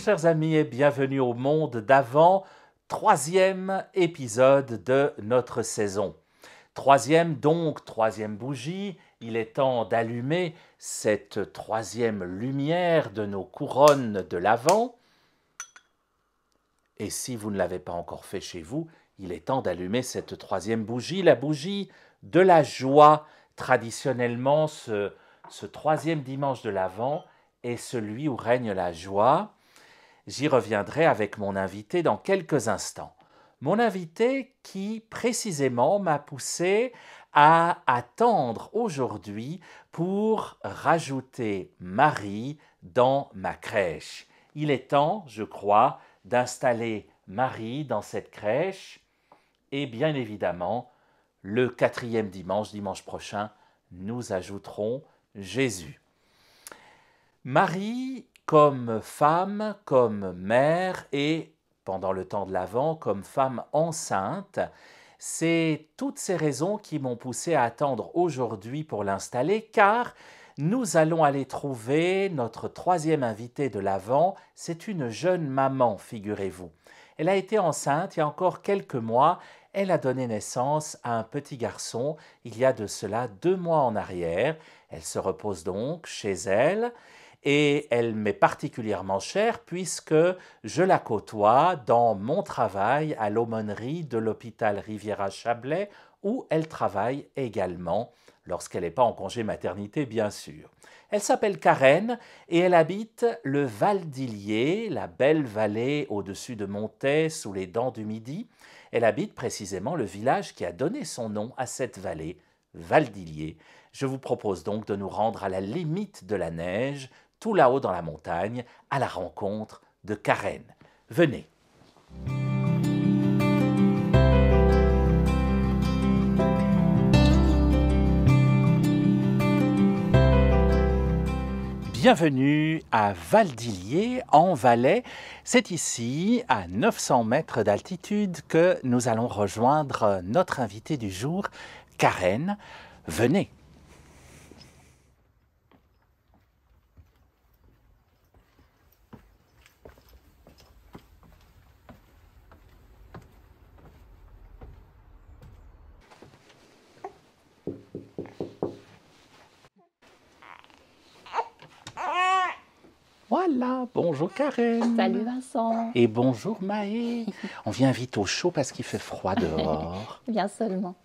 chers amis, et bienvenue au monde d'avant, troisième épisode de notre saison. Troisième bougie, il est temps d'allumer cette troisième lumière de nos couronnes de l'Avent. Et si vous ne l'avez pas encore fait chez vous, il est temps d'allumer cette troisième bougie, la bougie de la joie. Traditionnellement, ce troisième dimanche de l'Avent est celui où règne la joie. J'y reviendrai avec mon invité dans quelques instants. Mon invité qui précisément m'a poussé à attendre aujourd'hui pour rajouter Marie dans ma crèche. Il est temps, je crois, d'installer Marie dans cette crèche et bien évidemment, le quatrième dimanche prochain, nous ajouterons Jésus. Marie, comme femme, comme mère et, pendant le temps de l'Avent, comme femme enceinte, c'est toutes ces raisons qui m'ont poussé à attendre aujourd'hui pour l'installer, car nous allons aller trouver notre troisième invitée de l'Avent. C'est une jeune maman, figurez-vous. Elle a été enceinte il y a encore quelques mois. Elle a donné naissance à un petit garçon il y a de cela 2 mois en arrière. Elle se repose donc chez elle. Et elle m'est particulièrement chère puisque je la côtoie dans mon travail à l'aumônerie de l'hôpital Riviera-Chablais où elle travaille également lorsqu'elle n'est pas en congé maternité, bien sûr. Elle s'appelle Karen et elle habite le Val d'Illier, la belle vallée au-dessus de Montaix, sous les dents du Midi. Elle habite précisément le village qui a donné son nom à cette vallée, Val d'Illier. Je vous propose donc de nous rendre à la limite de la neige, tout là-haut dans la montagne, à la rencontre de Karen. Venez. Bienvenue à Val d'Illier, en Valais. C'est ici, à 900 mètres d'altitude, que nous allons rejoindre notre invitée du jour, Karen. Venez. Voilà, bonjour Karen. Salut Vincent. Et bonjour Maë. On vient vite au chaud parce qu'il fait froid dehors. Bien seulement.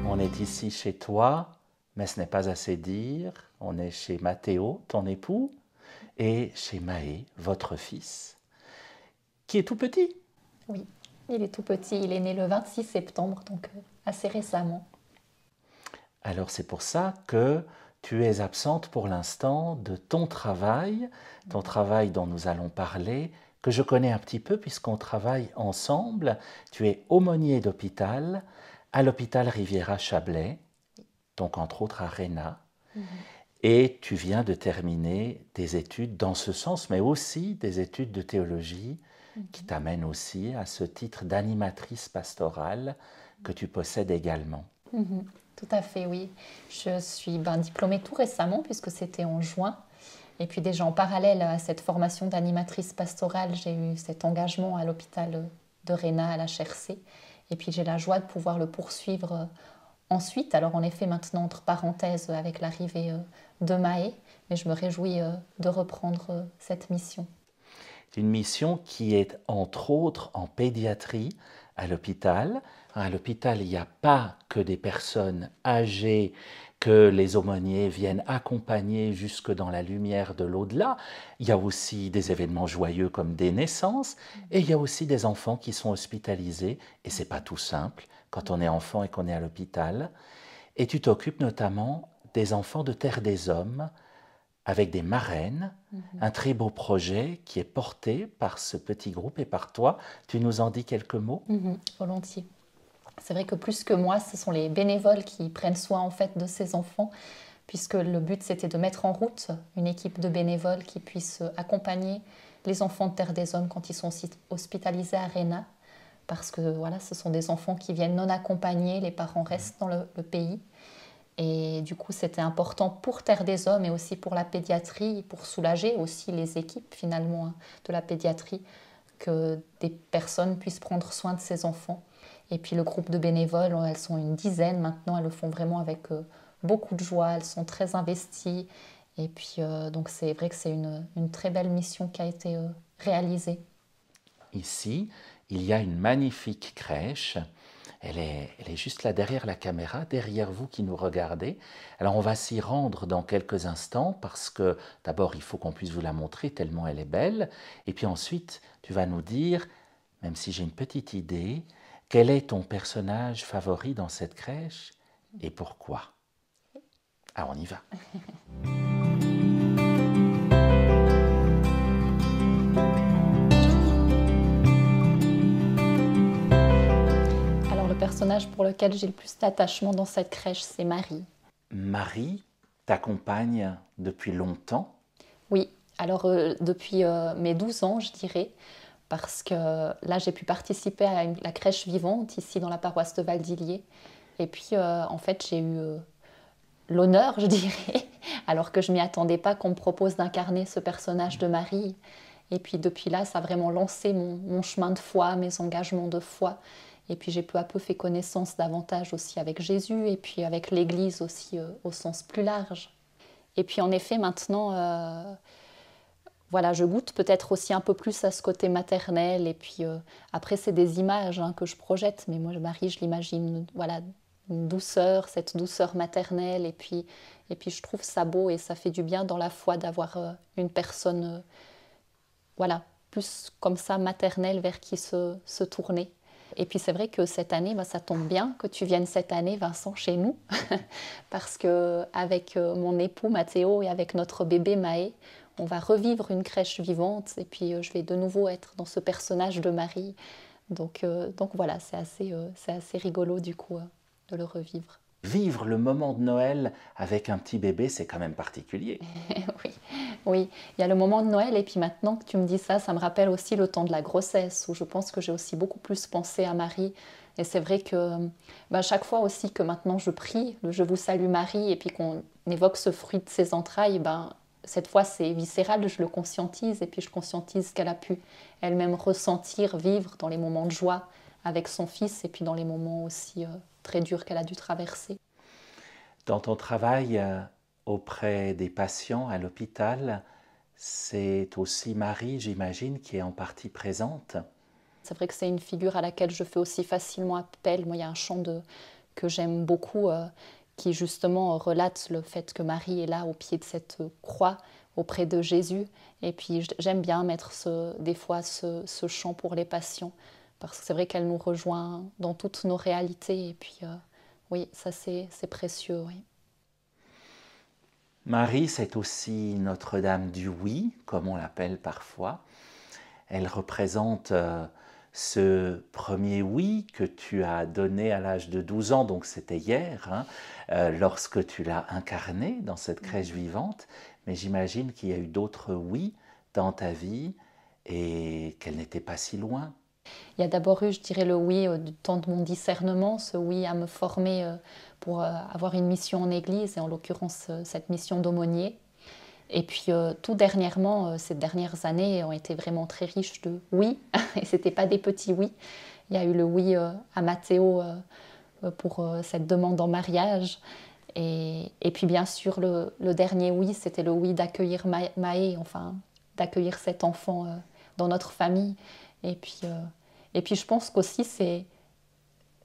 On est ici chez toi, mais ce n'est pas assez dire. On est chez Mathéo, ton époux, et chez Maë, votre fils, qui est tout petit. Oui, il est tout petit. Il est né le 26 septembre, donc assez récemment. Alors c'est pour ça que tu es absente pour l'instant de ton travail dont nous allons parler, que je connais un petit peu puisqu'on travaille ensemble. Tu es aumônier d'hôpital à l'hôpital Riviera-Chablais, donc entre autres à Réna. Et tu viens de terminer des études dans ce sens, mais aussi des études de théologie qui t'amènent aussi à ce titre d'animatrice pastorale que tu possèdes également. Tout à fait, oui. Je suis diplômée tout récemment, puisque c'était en juin. Et puis déjà en parallèle à cette formation d'animatrice pastorale, j'ai eu cet engagement à l'hôpital de Réna, à la HRC. Et puis j'ai la joie de pouvoir le poursuivre ensuite. Alors en effet, maintenant, entre parenthèses, avec l'arrivée de Maë, mais je me réjouis de reprendre cette mission. Une mission qui est entre autres en pédiatrie à l'hôpital. À l'hôpital, il n'y a pas que des personnes âgées que les aumôniers viennent accompagner jusque dans la lumière de l'au-delà. Il y a aussi des événements joyeux comme des naissances et il y a aussi des enfants qui sont hospitalisés et c'est pas tout simple quand on est enfant et qu'on est à l'hôpital. Et tu t'occupes notamment des enfants de Terre des Hommes avec des marraines, un très beau projet qui est porté par ce petit groupe et par toi. Tu nous en dis quelques mots ? Volontiers. C'est vrai que plus que moi, ce sont les bénévoles qui prennent soin en fait de ces enfants, puisque le but c'était de mettre en route une équipe de bénévoles qui puisse accompagner les enfants de Terre des Hommes quand ils sont hospitalisés à Réna, parce que voilà, ce sont des enfants qui viennent non accompagnés, les parents restent dans le pays. Et du coup, c'était important pour Terre des Hommes et aussi pour la pédiatrie, pour soulager aussi les équipes finalement de la pédiatrie, que des personnes puissent prendre soin de ces enfants. Et puis le groupe de bénévoles, elles sont une dizaine maintenant, elles le font vraiment avec beaucoup de joie, elles sont très investies. Et puis donc c'est vrai que c'est une très belle mission qui a été réalisée. Ici, il y a une magnifique crèche. Elle est juste là derrière la caméra, derrière vous qui nous regardez. Alors on va s'y rendre dans quelques instants parce que d'abord il faut qu'on puisse vous la montrer tellement elle est belle. Et puis ensuite tu vas nous dire, même si j'ai une petite idée, quel est ton personnage favori dans cette crèche et pourquoi? Ah, on y va. Alors le personnage pour lequel j'ai le plus d'attachement dans cette crèche, c'est Marie. Marie t'accompagne depuis longtemps? Oui, alors depuis mes 12 ans, je dirais, parce que là, j'ai pu participer à la crèche vivante ici dans la paroisse de Valdilier. Et puis, en fait, j'ai eu l'honneur, je dirais, alors que je m'y attendais pas, qu'on me propose d'incarner ce personnage de Marie. Et puis, depuis là, ça a vraiment lancé mon chemin de foi, mes engagements de foi. Et puis, j'ai peu à peu fait connaissance davantage aussi avec Jésus et puis avec l'Église aussi au sens plus large. Et puis, en effet, maintenant... voilà, je goûte peut-être aussi un peu plus à ce côté maternel. Et puis après, c'est des images que je projette. Mais moi, Marie, je l'imagine, voilà, une douceur, cette douceur maternelle. Et puis je trouve ça beau et ça fait du bien dans la foi d'avoir une personne, voilà, plus comme ça, maternelle, vers qui se tourner. Et puis c'est vrai que cette année, ça tombe bien que tu viennes cette année, Vincent, chez nous. Parce qu'avec mon époux Mathéo et avec notre bébé Maë, on va revivre une crèche vivante et puis je vais de nouveau être dans ce personnage de Marie. Donc voilà, c'est assez rigolo du coup de le revivre. Vivre le moment de Noël avec un petit bébé, c'est quand même particulier. Oui, oui, il y a le moment de Noël et puis maintenant que tu me dis ça, ça me rappelle aussi le temps de la grossesse où je pense que j'ai aussi beaucoup plus pensé à Marie. Et c'est vrai que chaque fois aussi que maintenant je prie, le Je vous salue Marie, et puis qu'on évoque ce fruit de ses entrailles, cette fois c'est viscéral, je le conscientise et puis je conscientise qu'elle a pu elle-même ressentir, vivre dans les moments de joie avec son fils et puis dans les moments aussi très durs qu'elle a dû traverser. Dans ton travail auprès des patients à l'hôpital, c'est aussi Marie, j'imagine, qui est en partie présente. C'est vrai que c'est une figure à laquelle je fais aussi facilement appel. Moi, il y a un chant que j'aime beaucoup qui justement relate le fait que Marie est là au pied de cette croix auprès de Jésus. Et puis j'aime bien mettre des fois ce chant pour les patients parce que c'est vrai qu'elle nous rejoint dans toutes nos réalités. Et puis oui, ça c'est précieux, oui. Marie, c'est aussi Notre-Dame du Oui, comme on l'appelle parfois. Elle représente ce premier oui que tu as donné à l'âge de 12 ans, donc c'était hier, lorsque tu l'as incarné dans cette crèche vivante. Mais j'imagine qu'il y a eu d'autres oui dans ta vie et qu'elle n'était pas si loin. Il y a d'abord eu, je dirais, le oui du temps de mon discernement, ce oui à me former pour avoir une mission en Église, et en l'occurrence cette mission d'aumônier. Et puis tout dernièrement, ces dernières années ont été vraiment très riches de oui, et ce n'étaient pas des petits oui. Il y a eu le oui à Mathéo pour cette demande en mariage. Et puis bien sûr, le dernier oui, c'était le oui d'accueillir Maë, enfin d'accueillir cet enfant dans notre famille. Et puis je pense qu'aussi,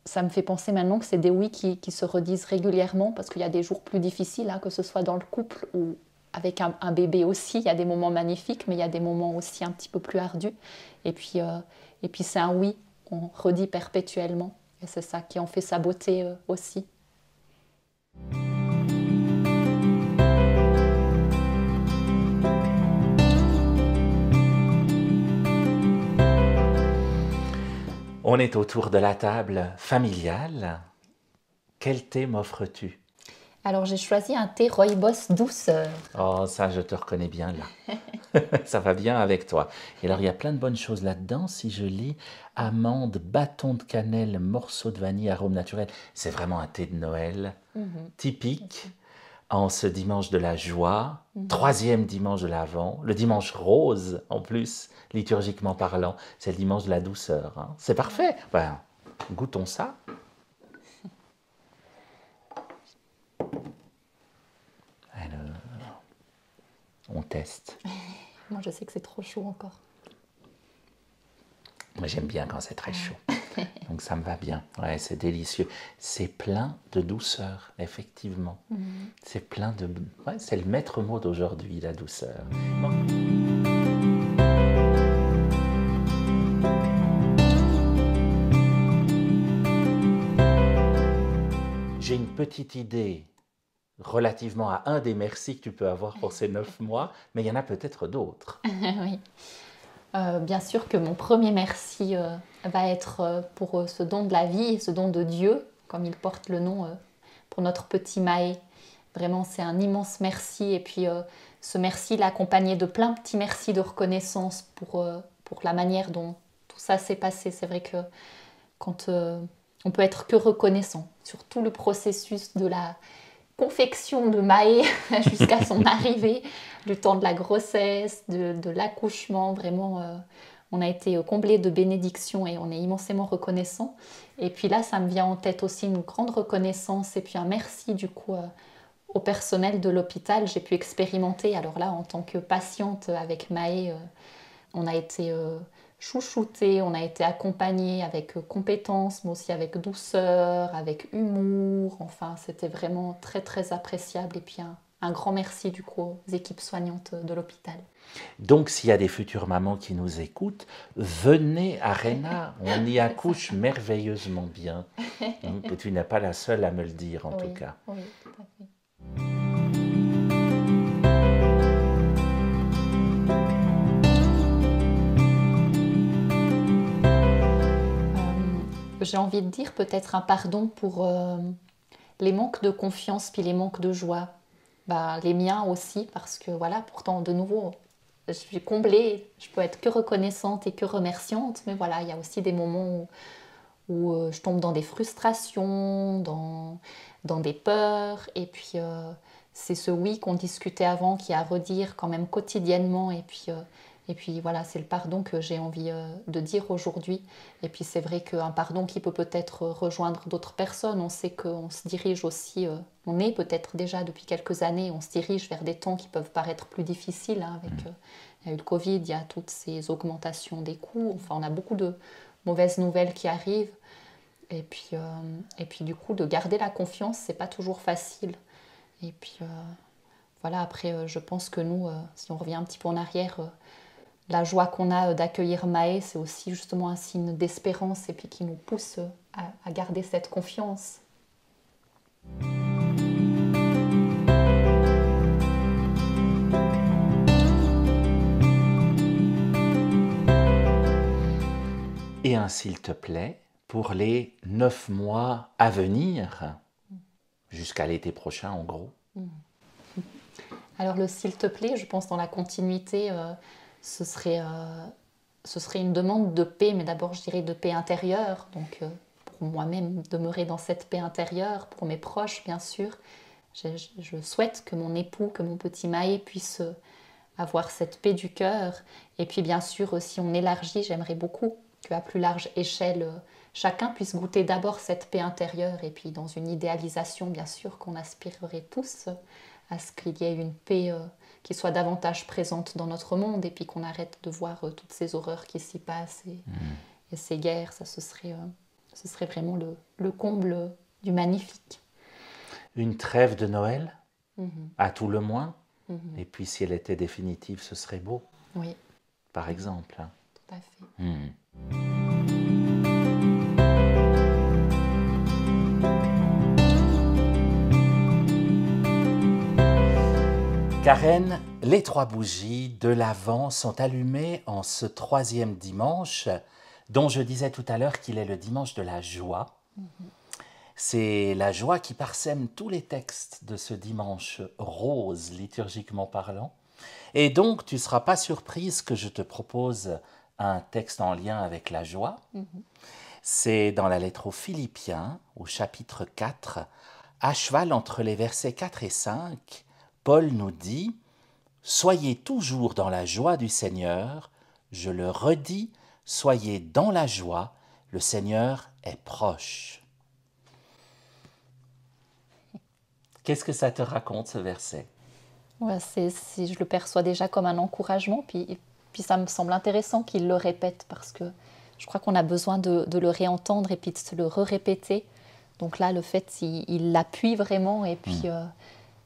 ça me fait penser maintenant que c'est des oui qui se redisent régulièrement, parce qu'il y a des jours plus difficiles, que ce soit dans le couple ou avec un bébé aussi. Il y a des moments magnifiques, mais il y a des moments aussi un petit peu plus ardus. Et puis c'est un oui qu'on redit perpétuellement. Et c'est ça qui en fait sa beauté aussi. On est autour de la table familiale. Quel thé m'offres-tu? Alors j'ai choisi un thé rooibos douceur. Oh, ça, je te reconnais bien là. Ça va bien avec toi. Et alors, il y a plein de bonnes choses là-dedans. Si je lis amandes, bâton de cannelle, morceaux de vanille, arôme naturel, c'est vraiment un thé de Noël typique en ce dimanche de la joie, troisième dimanche de l'Avent, le dimanche rose en plus, liturgiquement parlant. C'est le dimanche de la douceur, hein. C'est parfait. Ben, goûtons ça. Alors, on teste. Moi je sais que c'est trop chaud encore. Moi, j'aime bien quand c'est très chaud. Donc ça me va bien. Ouais, c'est délicieux. C'est plein de douceur, effectivement. C'est plein de... Ouais, c'est le maître mot d'aujourd'hui, la douceur. J'ai une petite idée relativement à un des merci que tu peux avoir pour ces 9 mois, mais il y en a peut-être d'autres. Oui. Bien sûr que mon premier merci va être pour ce don de la vie et ce don de Dieu, comme il porte le nom pour notre petit Maë. Vraiment, c'est un immense merci. Et puis, ce merci l'a accompagné de plein de petits merci de reconnaissance pour la manière dont tout ça s'est passé. C'est vrai que quand on peut être que reconnaissant sur tout le processus de la confection de Maë jusqu'à son arrivée, du temps de la grossesse, de l'accouchement, vraiment, on a été comblés de bénédictions et on est immensément reconnaissant. Et puis là, ça me vient en tête aussi une grande reconnaissance et puis un merci du coup au personnel de l'hôpital. J'ai pu expérimenter, alors là, en tant que patiente avec Maë, on a été chouchoutés, on a été accompagnés avec compétence, mais aussi avec douceur, avec humour. Enfin, c'était vraiment très, très appréciable. Et puis, un grand merci du coup aux équipes soignantes de l'hôpital. Donc, s'il y a des futures mamans qui nous écoutent, venez à Réna, on y accouche merveilleusement bien. Et tu n'es pas la seule à me le dire, en tout cas. Oui, tout à fait. J'ai envie de dire peut-être un pardon pour les manques de confiance puis les manques de joie. Bah, les miens aussi, parce que voilà, pourtant de nouveau, je suis comblée, je peux être que reconnaissante et que remerciante, mais voilà, il y a aussi des moments où je tombe dans des frustrations, dans des peurs, et puis c'est ce oui qu'on discutait avant qui est à redire quand même quotidiennement, et puis voilà, c'est le pardon que j'ai envie de dire aujourd'hui. Et puis c'est vrai qu'un pardon qui peut peut-être rejoindre d'autres personnes, on sait qu'on se dirige aussi, on est peut-être déjà depuis quelques années, on se dirige vers des temps qui peuvent paraître plus difficiles, hein, avec il y a eu le Covid, il y a toutes ces augmentations des coûts, enfin on a beaucoup de mauvaises nouvelles qui arrivent. Et puis du coup, de garder la confiance, c'est pas toujours facile. Et puis voilà, après, je pense que nous, si on revient un petit peu en arrière, la joie qu'on a d'accueillir Maë, c'est aussi justement un signe d'espérance et puis qui nous pousse à garder cette confiance. Et un s'il te plaît, pour les 9 mois à venir, jusqu'à l'été prochain en gros. Alors le s'il te plaît, je pense dans la continuité, ce serait une demande de paix, mais d'abord je dirais de paix intérieure, donc pour moi-même demeurer dans cette paix intérieure, pour mes proches bien sûr. Je souhaite que mon époux, que mon petit Maë puisse avoir cette paix du cœur. Et puis bien sûr, si on élargit, j'aimerais beaucoup qu'à plus large échelle, chacun puisse goûter d'abord cette paix intérieure et puis dans une idéalisation bien sûr qu'on aspirerait tous à ce qu'il y ait une paix qui soit davantage présente dans notre monde et puis qu'on arrête de voir toutes ces horreurs qui s'y passent et ces guerres. Ça, ce serait vraiment le comble du magnifique. Une trêve de Noël, à tout le moins. Et puis si elle était définitive, ce serait beau. Oui. Par exemple. Tout à fait. Karen, les 3 bougies de l'Avent sont allumées en ce 3e dimanche, dont je disais tout à l'heure qu'il est le dimanche de la joie. C'est la joie qui parsème tous les textes de ce dimanche rose, liturgiquement parlant. Et donc, tu ne seras pas surprise que je te propose un texte en lien avec la joie. C'est dans la lettre aux Philippiens, au chapitre 4, à cheval entre les versets 4 et 5, Paul nous dit « Soyez toujours dans la joie du Seigneur, je le redis, soyez dans la joie, le Seigneur est proche. » Qu'est-ce que ça te raconte, ce verset? Ouais, je le perçois déjà comme un encouragement, puis ça me semble intéressant qu'il le répète parce que je crois qu'on a besoin de le réentendre et puis de se le répéter. Donc là, le fait, il l'appuie vraiment et puis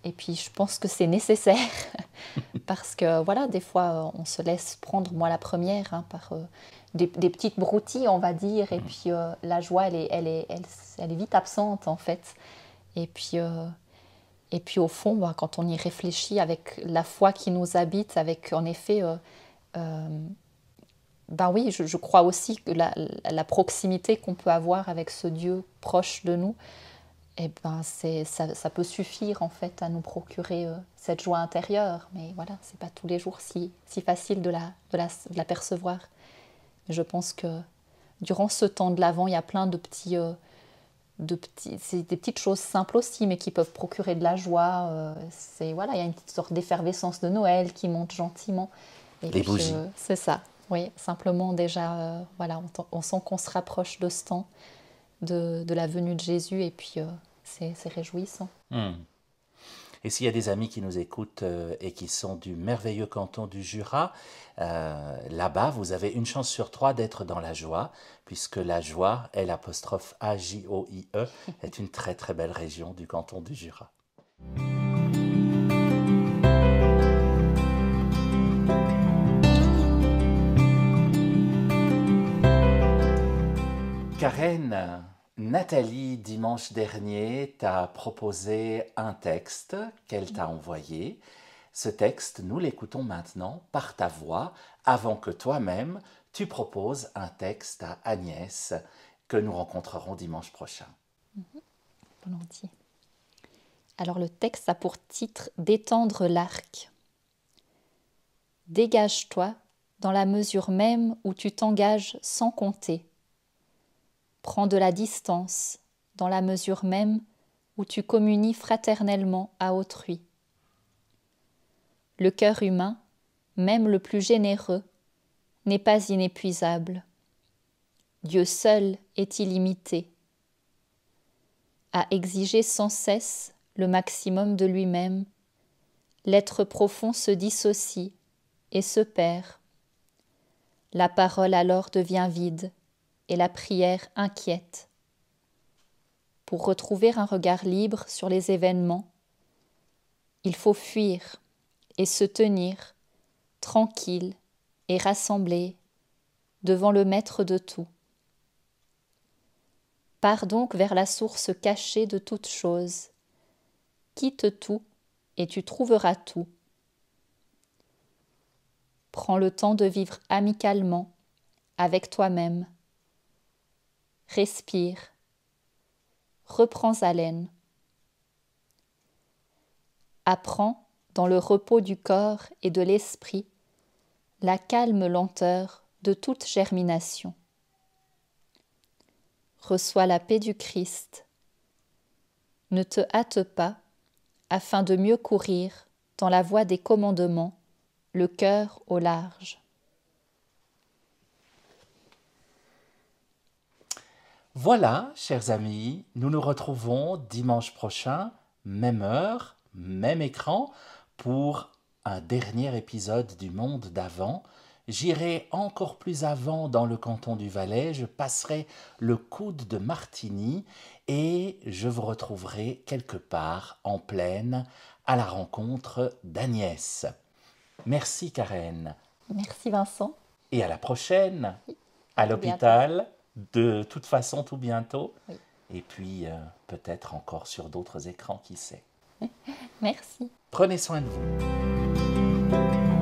je pense que c'est nécessaire parce que voilà, des fois, on se laisse prendre, moi la première, hein, par des petites broutilles, on va dire, et puis la joie, elle est vite absente en fait. Et puis au fond, quand on y réfléchit avec la foi qui nous habite, avec en effet, oui, je crois aussi que la proximité qu'on peut avoir avec ce Dieu proche de nous, ça peut suffire en fait à nous procurer cette joie intérieure. Mais voilà, c'est pas tous les jours si facile de la percevoir. Mais je pense que durant ce temps de l'Avent, il y a plein c'est des petites choses simples aussi, mais qui peuvent procurer de la joie. Il y a une petite sorte d'effervescence de Noël qui monte gentiment. Et Les bougies. C'est ça. Oui, simplement déjà, on sent qu'on se rapproche de ce temps, de la venue de Jésus, et puis c'est réjouissant. Et s'il y a des amis qui nous écoutent et qui sont du merveilleux canton du Jura, là-bas, vous avez une chance sur 3 d'être dans la joie, puisque la joie, L''AJOIE, est une très très belle région du canton du Jura. Karen, Nathalie, dimanche dernier, t'a proposé un texte qu'elle t'a envoyé. Ce texte, nous l'écoutons maintenant par ta voix, avant que toi-même, tu proposes un texte à Agnès que nous rencontrerons dimanche prochain. Volontiers. Alors le texte a pour titre « D'étendre l'arc ». Dégage-toi dans la mesure même où tu t'engages sans compter. Prends de la distance dans la mesure même où tu communies fraternellement à autrui. Le cœur humain, même le plus généreux, n'est pas inépuisable. Dieu seul est illimité. À exiger sans cesse le maximum de lui-même, l'être profond se dissocie et se perd. La parole alors devient vide et la prière inquiète. Pour retrouver un regard libre sur les événements, il faut fuir et se tenir tranquille et rassemblé devant le maître de tout. Pars donc vers la source cachée de toute chose. Quitte tout et tu trouveras tout. Prends le temps de vivre amicalement avec toi-même. Respire. Reprends haleine. Apprends, dans le repos du corps et de l'esprit, la calme lenteur de toute germination. Reçois la paix du Christ. Ne te hâte pas, afin de mieux courir dans la voie des commandements, le cœur au large. Voilà, chers amis, nous nous retrouvons dimanche prochain, même heure, même écran, pour un dernier épisode du Monde d'avant. J'irai encore plus avant dans le canton du Valais, je passerai le coude de Martigny et je vous retrouverai quelque part en plaine à la rencontre d'Agnès. Merci Karen. Merci Vincent. Et à la prochaine, à Bientôt. l'hôpital, de toute façon tout bientôt. Oui. Et puis peut-être encore sur d'autres écrans, qui sait. Merci. Prenez soin de vous.